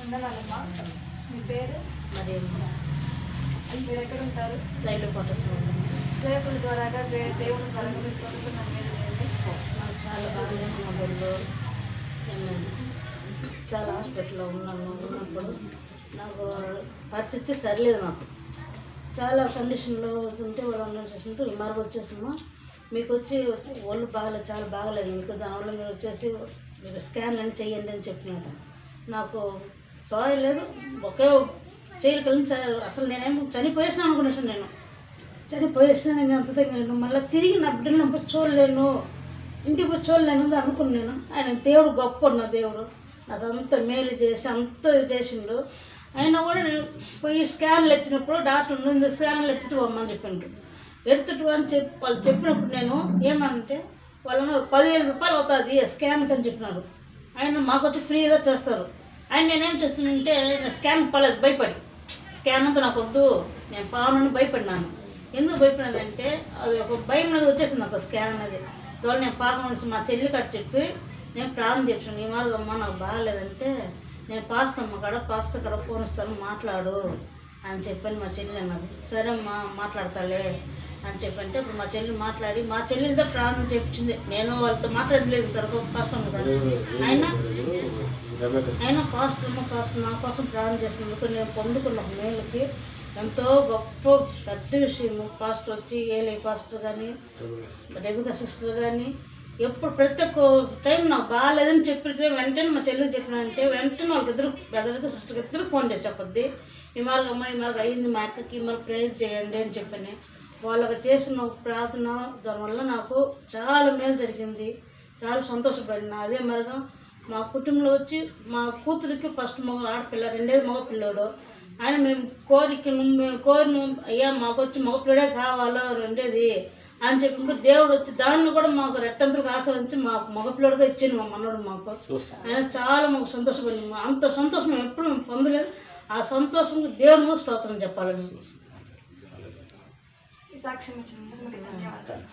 వందనాలమ్మా. మీ పేరు? మరి మీరు ఎక్కడ ఉంటారు? రైల్వే క్వార్టర్స్ సేవకుల ద్వారా దేవుని ద్వారా మీరు పొందుతున్న మీరు నాకు చాలా బాగా మొదలు నేను చాలా హాస్పిటల్లో ఉన్నప్పుడు నాకు పరిస్థితి సరిలేదు. నాకు చాలా కండిషన్లో ఉంటే వాళ్ళు చేస్తుంటే మరొక వచ్చేసమ్మా మీకు వచ్చి ఒళ్ళు బాగలేదు, చాలా బాగలేదు మీకు, దానివల్ల మీరు వచ్చేసి మీరు స్కాన్ అని చెయ్యండి అని చెప్పినారు. నాకు సారీ లేదు, ఒకే చేయలు కలిసి అసలు నేనేమో చనిపోయేసాను అనుకున్నాను. నేను చనిపోయేసినా నేను అంత తగ్గినాను, మళ్ళీ తిరిగి నా బిడ్డను పోయి చూడలేను, ఇంటికి పోయి చూడలేను అనుకున్నాను. ఆయన దేవుడు గొప్ప ఉన్న దేవుడు, నాకు అంత మేలు చేసి అంత చేసిండు. అయినా కూడా నేను పోయి స్కాన్లు ఎత్తినప్పుడు డాక్టర్ ముందు స్కాన్లు ఎత్తుட்டு పోమ్మని చెప్పిండ్రు. ఎత్తుటు అని వాళ్ళు చెప్పినప్పుడు నేను ఏమంటే వాళ్ళ 10,000 రూపాయలు అవుతుంది స్కాన్కి అని చెప్పినారు. ఆయన మాకు వచ్చి ఫ్రీగా చేస్తారు. ఆయన నేనేం చేస్తున్నానంటే స్కాన్ పలేదు, భయపడి స్కాన్ అంతా నాకు వద్దు, నేను పావునని భయపడినాను. ఎందుకు భయపడినానంటే అది ఒక భయం అనేది వచ్చేసింది నాకు స్కాన్ అనేది. అందువల్ల నేను పాపం మా చెల్లి కాడ చెప్పి నేను ప్రార్థన చేసాను. ఈ మార్గం అమ్మ నాకు బాగాలేదంటే నేను పాస్టర్ కాడ ఫోన్ ఇస్తాను మాట్లాడు అని చెప్పాను. మా చెల్లి అన్నది సరే అమ్మా మాట్లాడతాలే అని చెప్పంటే ఇప్పుడు మా చెల్లి మాట్లాడి మా చెల్లితో ప్రార్థన చెప్పించింది. నేను వాళ్ళతో మాట్లాడలేదు పాస్టర్ కాదు, ఆయన పాస్టర్ నా కోసం ప్రార్థన చేసినందుకు నేను పొందుకున్న మేలుకి ఎంతో గొప్ప పెద్ద విషయము. పాస్టర్ వచ్చి ఏలే పాస్టర్ కానీ రెబికా సిస్టర్ కానీ ఎప్పుడు ప్రతి ఒక్క టైం నాకు బాగాలేదని చెప్పితే వెంటనే మా చెల్లికి చెప్పినంటే వెంటనే వాళ్ళకిద్దరు బ్రదర్కి సిస్టర్కి ఇద్దరు ఫోన్ చేసి చెప్పొద్ది ఈ మార్గం అయ్యింది మా అక్కకి మరి ప్రేయర్ చేయండి అని చెప్పని వాళ్ళకి చేసిన ప్రార్థన దానివల్ల నాకు చాలా మేలు జరిగింది, చాలా సంతోషపడిన. అదే మరిగా మా కుటుంబంలో వచ్చి మా కూతురికి ఫస్ట్ ఆడపిల్ల, రెండేది మగ పిల్లోడు. ఆయన మేము కోరిన అయ్యా మాకు వచ్చి మగపిల్లడే కావాలో రెండేది అని చెప్పి దేవుడు వచ్చి దాన్ని కూడా మాకు రెట్టంతకు ఆశ్రయించి మాకు మగపిల్లడిగా ఇచ్చింది మా మనోడు. మాకు ఆయన చాలా మాకు సంతోషపడింది. అంత సంతోషం మేము ఎప్పుడు మేము పొందలేదు. ఆ సంతోషం దేవుని స్తోత్రం చెప్పాలని ఈ సాక్ష్యం ఇచ్చినందుకు ధన్యవాదాలు.